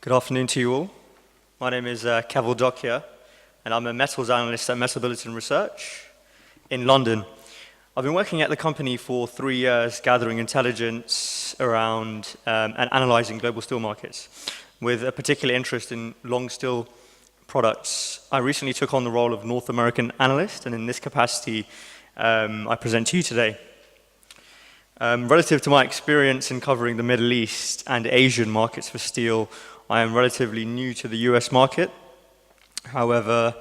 Good afternoon to you all. My name is Keval Dhokia, and I'm a metals analyst at Bulletin Research in London. I've been working at the company for 3 years, gathering intelligence around and analyzing global steel markets, with a particular interest in long steel products. I recently took on the role of North American analyst, and in this capacity, I present to you today. Relative to my experience in covering the Middle East and Asian markets for steel, I am relatively new to the US market. However,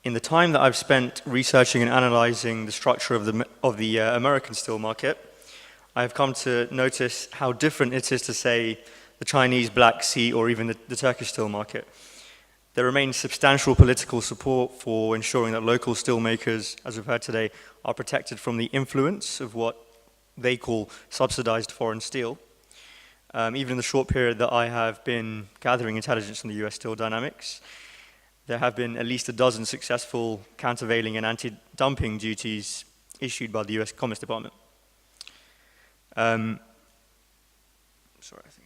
in the time that I've spent researching and analyzing the structure of the American steel market, I've come to notice how different it is to, say, the Chinese Black Sea or even the Turkish steel market. There remains substantial political support for ensuring that local steelmakers, as we've heard today, are protected from the influence of what they call subsidized foreign steel. Even in the short period that I have been gathering intelligence on the US steel dynamics, there have been at least a dozen successful countervailing and anti-dumping duties issued by the US Commerce Department. Sorry, I think.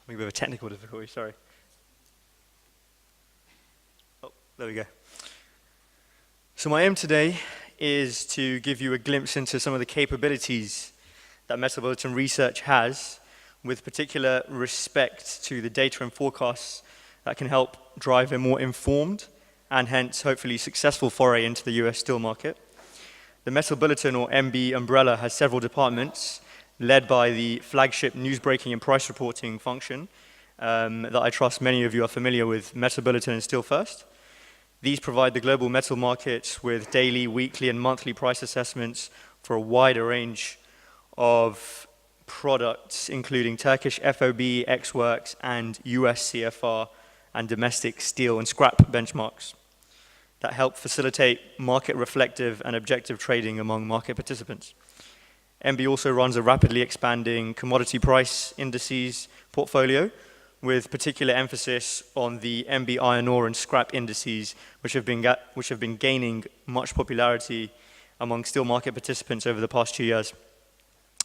Maybe we have a technical difficulty, sorry. Oh, there we go. So my aim today is to give you a glimpse into some of the capabilities that Bulletin Research has, with particular respect to the data and forecasts that can help drive a more informed and hence hopefully successful foray into the US steel market. The Bulletin, or MB umbrella, has several departments led by the flagship news-breaking and price reporting function that I trust many of you are familiar with, Bulletin and Steel First. These provide the global metal markets with daily, weekly, and monthly price assessments for a wider range of products, including Turkish FOB, ex-works, and US CFR, and domestic steel and scrap benchmarks that help facilitate market-reflective and objective trading among market participants. MB also runs a rapidly expanding commodity price indices portfolio with particular emphasis on the MB iron ore and scrap indices, which have been gaining much popularity among steel market participants over the past 2 years.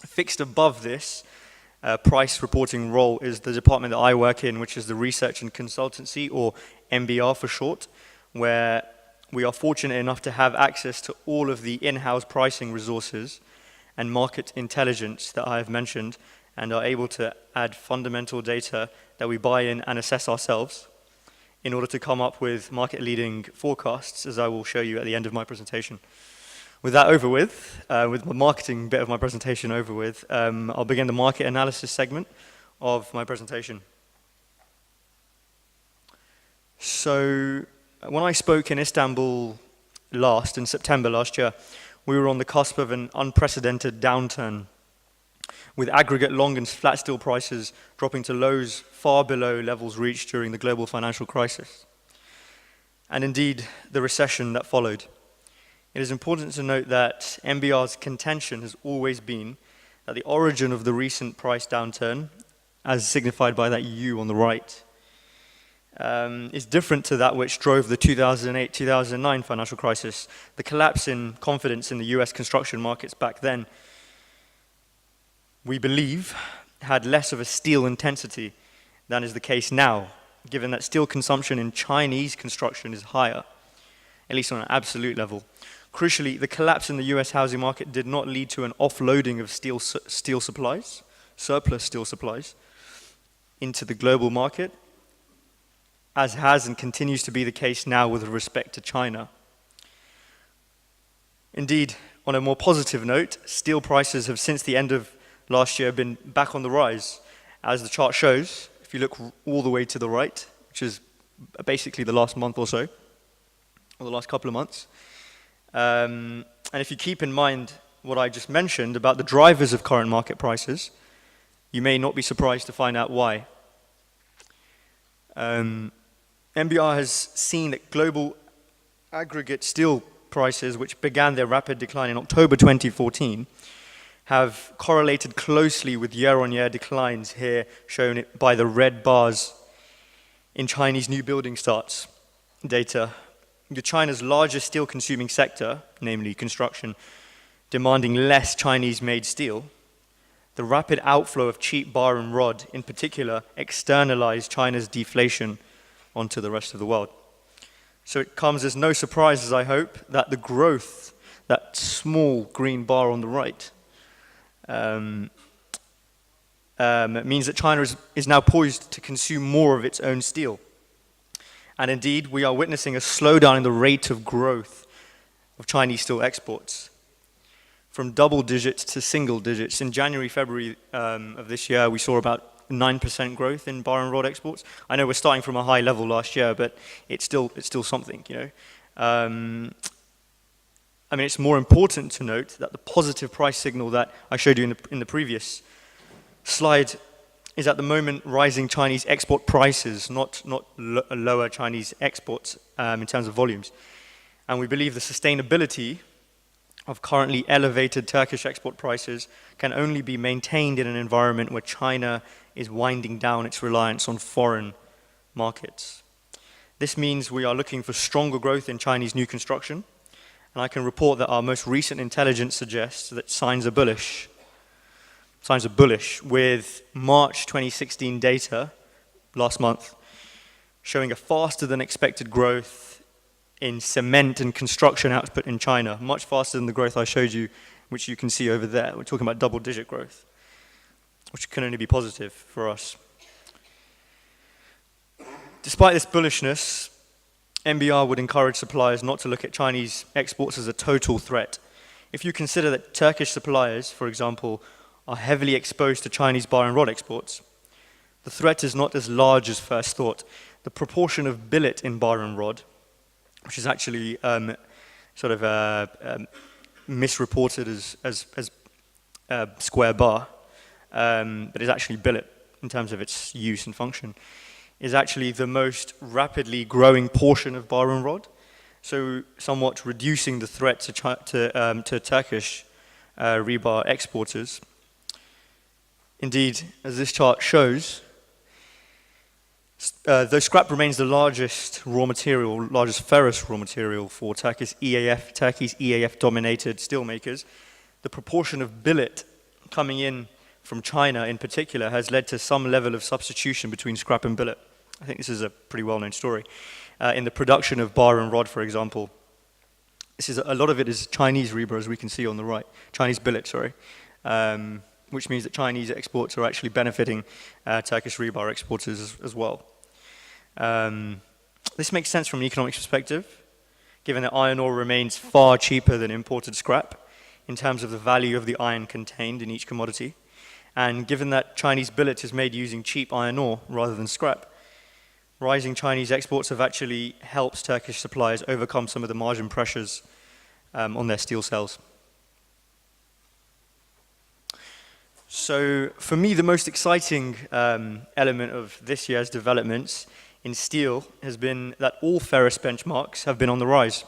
Fixed above this price reporting role is the department that I work in, which is the Research and Consultancy, or MBR for short, where we are fortunate enough to have access to all of the in-house pricing resources and market intelligence that I have mentioned, and are able to add fundamental data that we buy in and assess ourselves in order to come up with market-leading forecasts, as I will show you at the end of my presentation. With that over with the marketing bit of my presentation over with, I'll begin the market analysis segment of my presentation. So, when I spoke in Istanbul in September last year, we were on the cusp of an unprecedented downturn, with aggregate long and flat steel prices dropping to lows far below levels reached during the global financial crisis, and indeed the recession that followed. It is important to note that MBR's contention has always been that the origin of the recent price downturn, as signified by that U on the right, is different to that which drove the 2008-2009 financial crisis. The collapse in confidence in the US construction markets back then, we believe, had less of a steel intensity than is the case now, given that steel consumption in Chinese construction is higher, at least on an absolute level. Crucially, the collapse in the US housing market did not lead to an offloading of steel supplies, surplus steel supplies, into the global market, as has and continues to be the case now with respect to China. Indeed, on a more positive note, steel prices have since the end of last year been back on the rise, as the chart shows, if you look all the way to the right, which is basically the last month or so, or the last couple of months. And if you keep in mind what I just mentioned about the drivers of current market prices, you may not be surprised to find out why. MBR has seen that global aggregate steel prices, which began their rapid decline in October 2014, have correlated closely with year-on-year declines here, shown by the red bars in Chinese new building starts data. China's largest steel-consuming sector, namely construction, demanding less Chinese-made steel, the rapid outflow of cheap bar and rod, in particular, externalized China's deflation onto the rest of the world. So it comes as no surprise, as I hope, that the growth, that small green bar on the right, means that China is now poised to consume more of its own steel. And indeed, we are witnessing a slowdown in the rate of growth of Chinese steel exports, from double digits to single digits. In January, February of this year, we saw about 9% growth in bar and rod exports. I know we're starting from a high level last year, but it's still something, you know. I mean, it's more important to note that the positive price signal that I showed you in the previous slide is at the moment rising Chinese export prices, not lower Chinese exports in terms of volumes. And we believe the sustainability of currently elevated Turkish export prices can only be maintained in an environment where China is winding down its reliance on foreign markets. This means we are looking for stronger growth in Chinese new construction, and I can report that our most recent intelligence suggests that signs are bullish. Signs are bullish, with March 2016 data last month showing a faster than expected growth in cement and construction output in China, much faster than the growth I showed you, which you can see over there. We're talking about double-digit growth, which can only be positive for us. Despite this bullishness, MBR would encourage suppliers not to look at Chinese exports as a total threat. If you consider that Turkish suppliers, for example, are heavily exposed to Chinese bar and rod exports, the threat is not as large as first thought. The proportion of billet in bar and rod, which is actually misreported as square bar, but is actually billet in terms of its use and function, is actually the most rapidly growing portion of bar and rod, so somewhat reducing the threat to Turkish rebar exporters. Indeed, as this chart shows, though scrap remains the largest ferrous raw material for Turkey's EAF-dominated steelmakers, the proportion of billet coming in from China in particular has led to some level of substitution between scrap and billet. I think this is a pretty well-known story. In the production of bar and rod, for example, a lot of it is Chinese rebar, as we can see on the right, Chinese billet, sorry, which means that Chinese exports are actually benefiting Turkish rebar exporters as well. This makes sense from an economics perspective, given that iron ore remains far cheaper than imported scrap in terms of the value of the iron contained in each commodity, and given that Chinese billet is made using cheap iron ore rather than scrap. Rising Chinese exports have actually helped Turkish suppliers overcome some of the margin pressures on their steel sales. So for me, the most exciting element of this year's developments in steel has been that all ferrous benchmarks have been on the rise.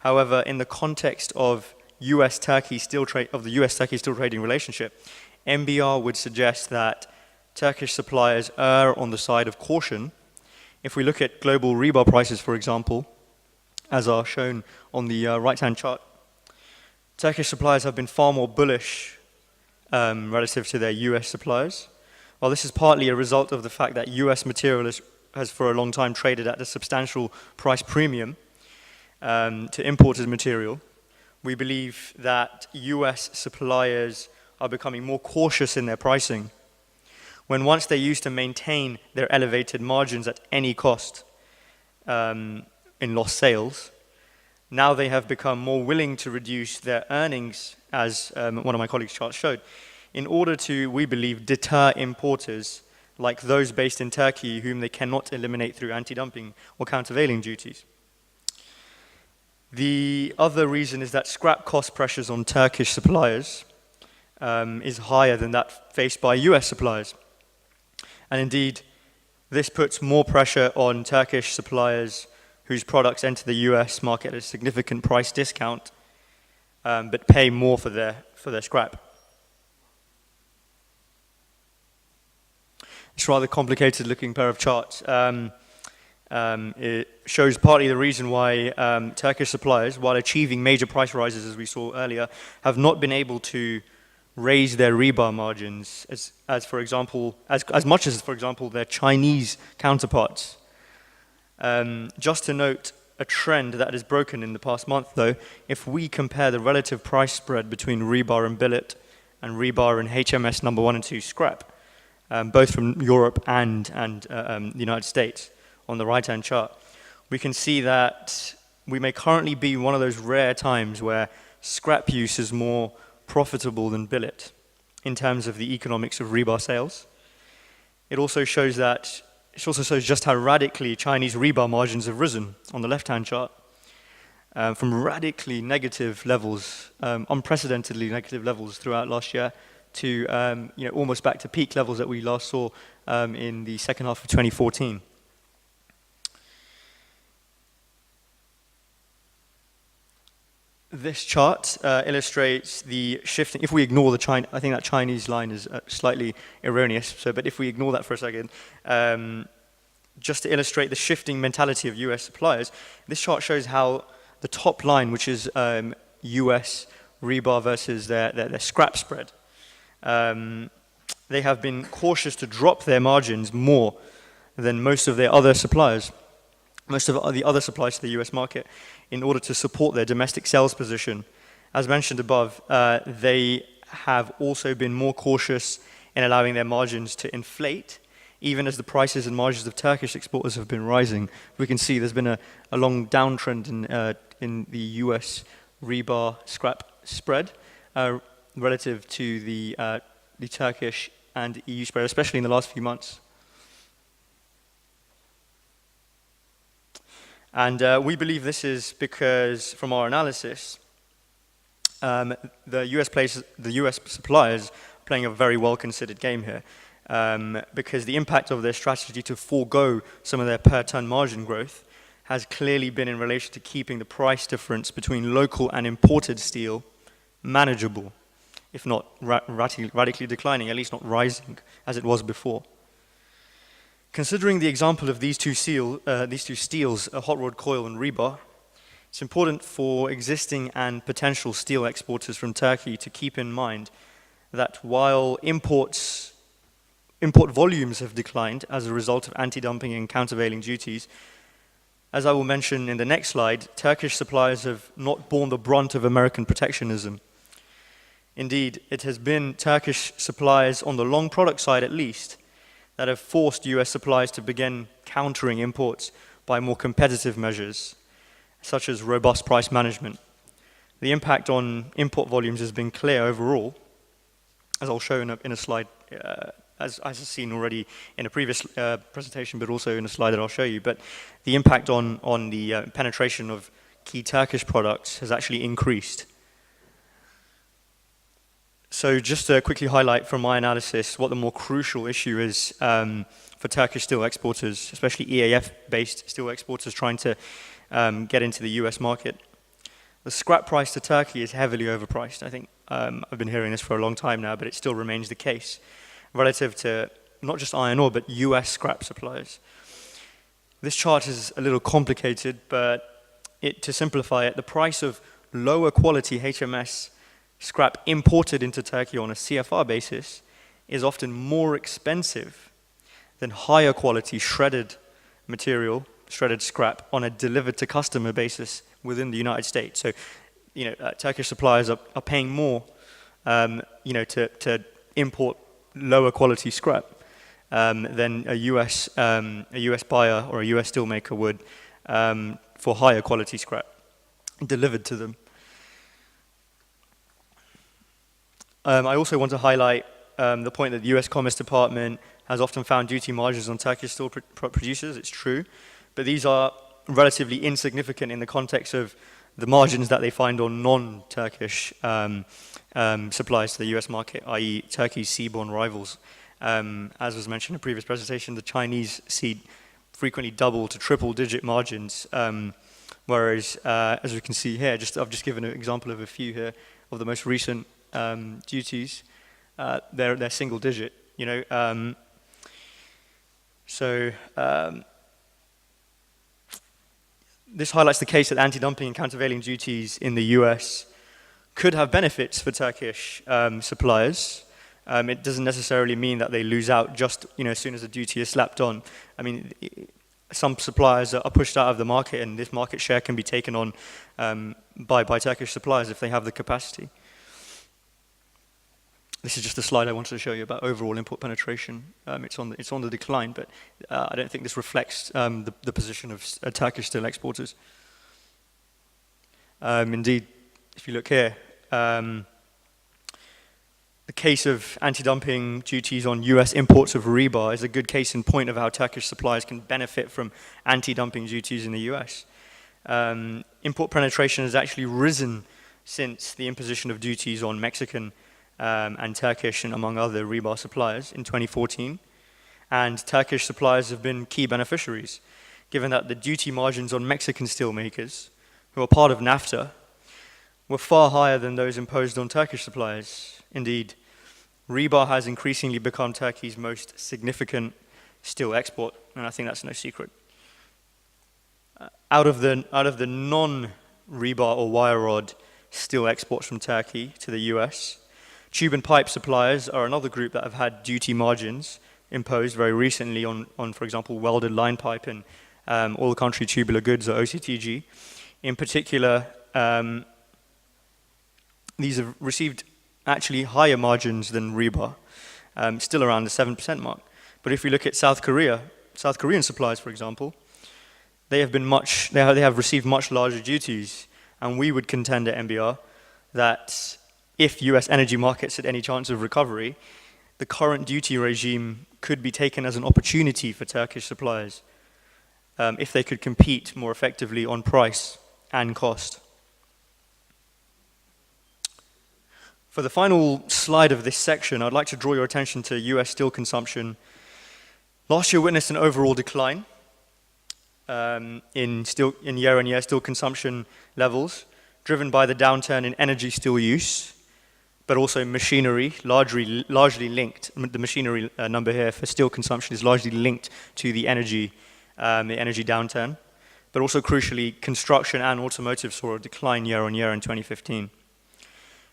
However, in the context of the US-Turkey steel trading relationship, MBR would suggest that Turkish suppliers err on the side of caution. If we look at global rebar prices, for example, as are shown on the right-hand chart, Turkish suppliers have been far more bullish relative to their US suppliers. While this is partly a result of the fact that US material has for a long time traded at a substantial price premium to imported material, we believe that US suppliers are becoming more cautious in their pricing, when once they used to maintain their elevated margins at any cost in lost sales, now they have become more willing to reduce their earnings, as one of my colleagues' charts showed, in order to, we believe, deter importers like those based in Turkey whom they cannot eliminate through anti-dumping or countervailing duties. The other reason is that scrap cost pressures on Turkish suppliers is higher than that faced by US suppliers. And indeed, this puts more pressure on Turkish suppliers whose products enter the US market at a significant price discount, but pay more for their scrap. It's a rather complicated looking pair of charts. It shows partly the reason why Turkish suppliers, while achieving major price rises as we saw earlier, have not been able to raise their rebar margins as much as, for example, their Chinese counterparts. Just to note a trend that has broken in the past month, though, if we compare the relative price spread between rebar and billet and rebar and HMS number 1 and 2 scrap, both from Europe and the United States, on the right-hand chart, we can see that we may currently be one of those rare times where scrap use is more profitable than billet in terms of the economics of rebar sales. It also shows just how radically Chinese rebar margins have risen on the left-hand chart, from radically negative levels, unprecedentedly negative levels throughout last year, to almost back to peak levels that we last saw in the second half of 2014. This chart illustrates the shifting. If we ignore I think that Chinese line is slightly erroneous. But if we ignore that for a second, just to illustrate the shifting mentality of U.S. suppliers, this chart shows how the top line, which is U.S. rebar versus their scrap spread, they have been cautious to drop their margins more than most of their other suppliers. Most of the other suppliers to the US market, in order to support their domestic sales position. As mentioned above, they have also been more cautious in allowing their margins to inflate, even as the prices and margins of Turkish exporters have been rising. We can see there's been a long downtrend in the US rebar scrap spread relative to the Turkish and EU spread, especially in the last few months. And we believe this is because, from our analysis, the US suppliers are playing a very well-considered game here, because the impact of their strategy to forego some of their per-ton margin growth has clearly been in relation to keeping the price difference between local and imported steel manageable, if not radically declining, at least not rising as it was before. Considering the example of these two steels, hot rolled coil and rebar, it's important for existing and potential steel exporters from Turkey to keep in mind that while import volumes have declined as a result of anti-dumping and countervailing duties, as I will mention in the next slide, Turkish suppliers have not borne the brunt of American protectionism. Indeed, it has been Turkish suppliers on the long product side at least that have forced US suppliers to begin countering imports by more competitive measures, such as robust price management. The impact on import volumes has been clear overall, as I'll show in a slide, as I've seen already in a previous presentation, but also in a slide that I'll show you. But the impact on the penetration of key Turkish products has actually increased. So just to quickly highlight from my analysis what the more crucial issue is for Turkish steel exporters, especially EAF-based steel exporters trying to get into the US market. The scrap price to Turkey is heavily overpriced. I think I've been hearing this for a long time now, but it still remains the case relative to not just iron ore, but US scrap suppliers. This chart is a little complicated, but to simplify it, the price of lower quality HMS scrap imported into Turkey on a CFR basis is often more expensive than higher quality shredded material, shredded scrap, on a delivered to customer basis within the United States. So, Turkish suppliers are paying more, to import lower quality scrap than a US buyer or a US steelmaker would for higher quality scrap delivered to them. I also want to highlight the point that the US Commerce Department has often found duty margins on Turkish steel producers. It's true, but these are relatively insignificant in the context of the margins that they find on non-Turkish supplies to the US market, i.e. Turkey's seaborne rivals. As was mentioned in a previous presentation, the Chinese see frequently double to triple digit margins, whereas, as we can see here, I've just given an example of a few here of the most recent duties. They're single digit, So this highlights the case that anti-dumping and countervailing duties in the US could have benefits for Turkish suppliers. It doesn't necessarily mean that they lose out just as soon as the duty is slapped on. I mean, some suppliers are pushed out of the market, and this market share can be taken on by Turkish suppliers if they have the capacity. This is just a slide I wanted to show you about overall import penetration. It's on the decline, but I don't think this reflects the position of Turkish steel exporters. Indeed, if you look here, the case of anti-dumping duties on US imports of rebar is a good case in point of how Turkish suppliers can benefit from anti-dumping duties in the US. Import penetration has actually risen since the imposition of duties on Mexican and Turkish, and among other rebar suppliers in 2014. And Turkish suppliers have been key beneficiaries, given that the duty margins on Mexican steelmakers, who are part of NAFTA, were far higher than those imposed on Turkish suppliers. Indeed, rebar has increasingly become Turkey's most significant steel export, and I think that's no secret. Out of the non-rebar or wire rod steel exports from Turkey to the US, tube and pipe suppliers are another group that have had duty margins imposed very recently on for example, welded line pipe and all country tubular goods, or OCTG. In particular, these have received actually higher margins than rebar, still around the 7% mark. But if we look at South Korean suppliers, for example, they have received much larger duties, and we would contend at MBR that if US energy markets had any chance of recovery, the current duty regime could be taken as an opportunity for Turkish suppliers if they could compete more effectively on price and cost. For the final slide of this section, I'd like to draw your attention to US steel consumption. Last year witnessed an overall decline in year-on-year steel consumption levels, driven by the downturn in energy steel use, but also machinery, largely linked. The machinery number here for steel consumption is largely linked to the energy downturn, but also crucially, construction and automotive saw a decline year-on-year in 2015.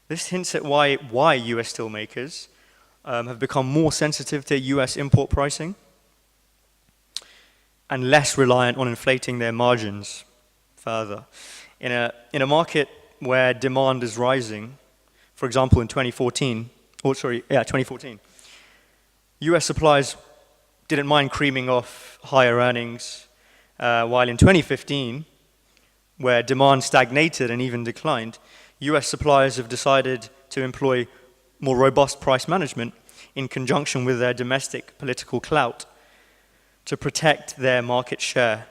This hints at why US steelmakers have become more sensitive to US import pricing and less reliant on inflating their margins further. In a market where demand is rising, for example, in 2014, US suppliers didn't mind creaming off higher earnings, while in 2015, where demand stagnated and even declined, US suppliers have decided to employ more robust price management in conjunction with their domestic political clout to protect their market share.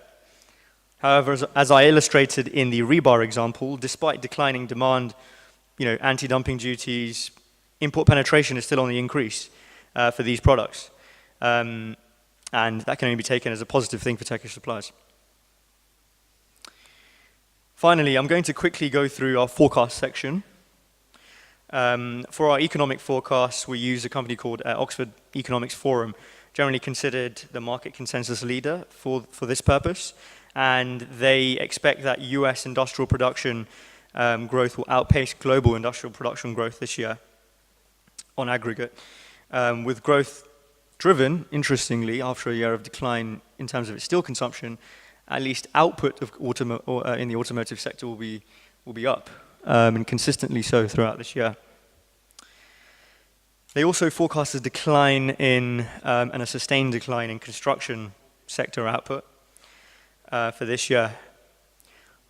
However, as I illustrated in the rebar example, despite declining demand, anti-dumping duties, import penetration is still on the increase for these products. And that can only be taken as a positive thing for Turkish suppliers. Finally, I'm going to quickly go through our forecast section. For our economic forecasts, we use a company called Oxford Economics Forum, generally considered the market consensus leader for this purpose. And they expect that US industrial production growth will outpace global industrial production growth this year on aggregate, with growth driven, interestingly, after a year of decline in terms of its steel consumption, at least output of in the automotive sector will be up, and consistently so throughout this year. They also forecast a decline in and a sustained decline in construction sector output for this year.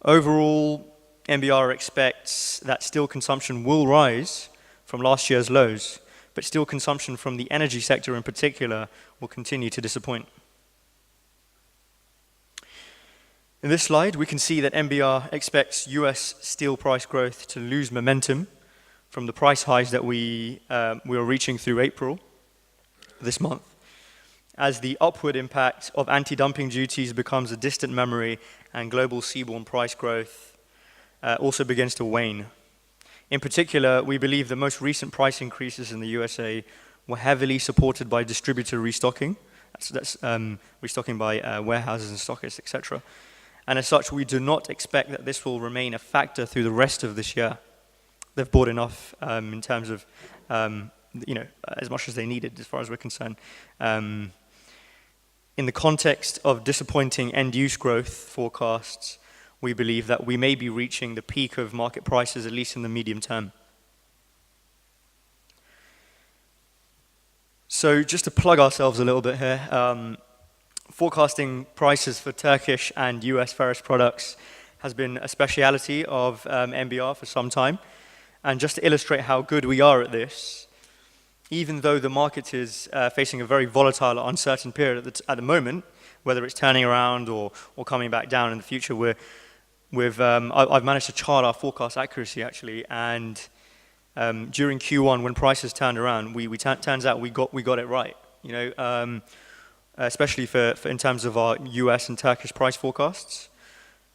Overall, MBR expects that steel consumption will rise from last year's lows, but steel consumption from the energy sector in particular will continue to disappoint. In this slide, we can see that MBR expects US steel price growth to lose momentum from the price highs that we are reaching through April this month, as the upward impact of anti-dumping duties becomes a distant memory and global seaborne price growth also begins to wane. In particular, we believe the most recent price increases in the USA were heavily supported by distributor restocking That's restocking by warehouses and stockists, etc. And as such, we do not expect that this will remain a factor through the rest of this year. They've bought enough in terms of, as much as they needed, as far as we're concerned. In the context of disappointing end-use growth forecasts, we believe that we may be reaching the peak of market prices, at least in the medium term. So just to plug ourselves a little bit here, forecasting prices for Turkish and US ferrous products has been a speciality of MBR for some time. And just to illustrate how good we are at this, even though the market is facing a very volatile, uncertain period at the moment, whether it's turning around or coming back down in the future, I've managed to chart our forecast accuracy actually, and during Q1 when prices turned around, turns out we got it right. Especially for in terms of our US and Turkish price forecasts.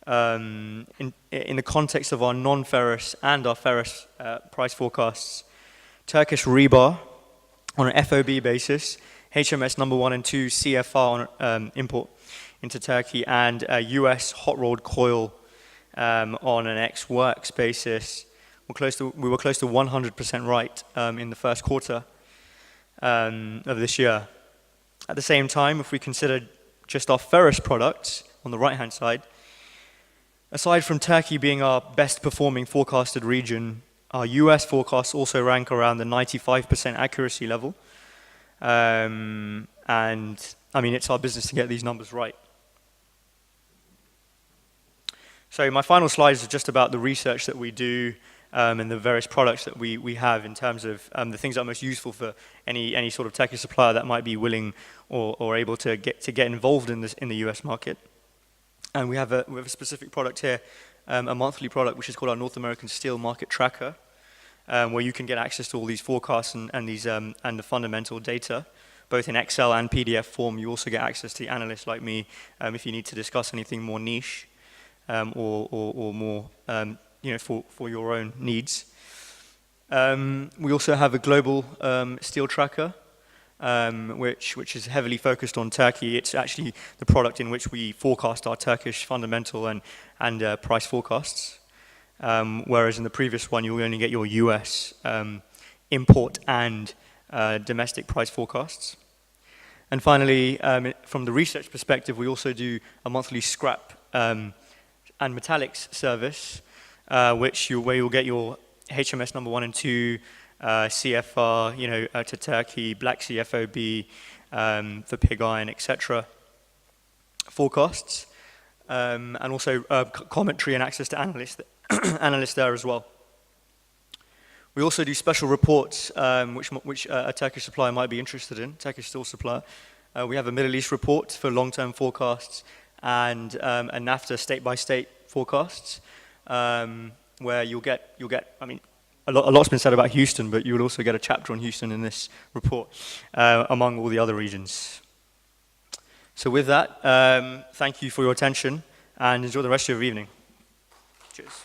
In the context of our non-ferrous and our ferrous price forecasts, Turkish rebar on an FOB basis, HMS number 1 and 2 CFR on import into Turkey, and US hot-rolled coil on an ex-works basis, we were close to 100% right in the first quarter of this year. At the same time, if we consider just our ferrous products on the right-hand side, aside from Turkey being our best performing forecasted region, our US forecasts also rank around the 95% accuracy level. And I mean, it's our business to get these numbers right. So my final slides are just about the research that we do and the various products that we have in terms of the things that are most useful for any sort of Turkish supplier that might be willing or able to get involved in the US market. And we have a specific product here, a monthly product which is called our North American Steel Market Tracker, where you can get access to all these forecasts and the fundamental data, both in Excel and PDF form. You also get access to the analysts like me if you need to discuss anything more niche or more for your own needs. We also have a global steel tracker, which is heavily focused on Turkey. It's actually the product in which we forecast our Turkish fundamental and price forecasts. Whereas in the previous one, you only get your US import and domestic price forecasts. And finally, from the research perspective, we also do a monthly scrap and metallics service, where you'll get your HMS number 1 and 2, CFR, to Turkey, Black Sea FOB, for pig iron, etc. forecasts, and also commentary and access to analysts there as well. We also do special reports, which a Turkish supplier might be interested in, Turkish steel supplier. We have a Middle East report for long-term forecasts and a NAFTA state-by-state forecasts, where you'll get. I mean, a lot's been said about Houston, but you will also get a chapter on Houston in this report, among all the other regions. So with that, thank you for your attention, and enjoy the rest of your evening. Cheers.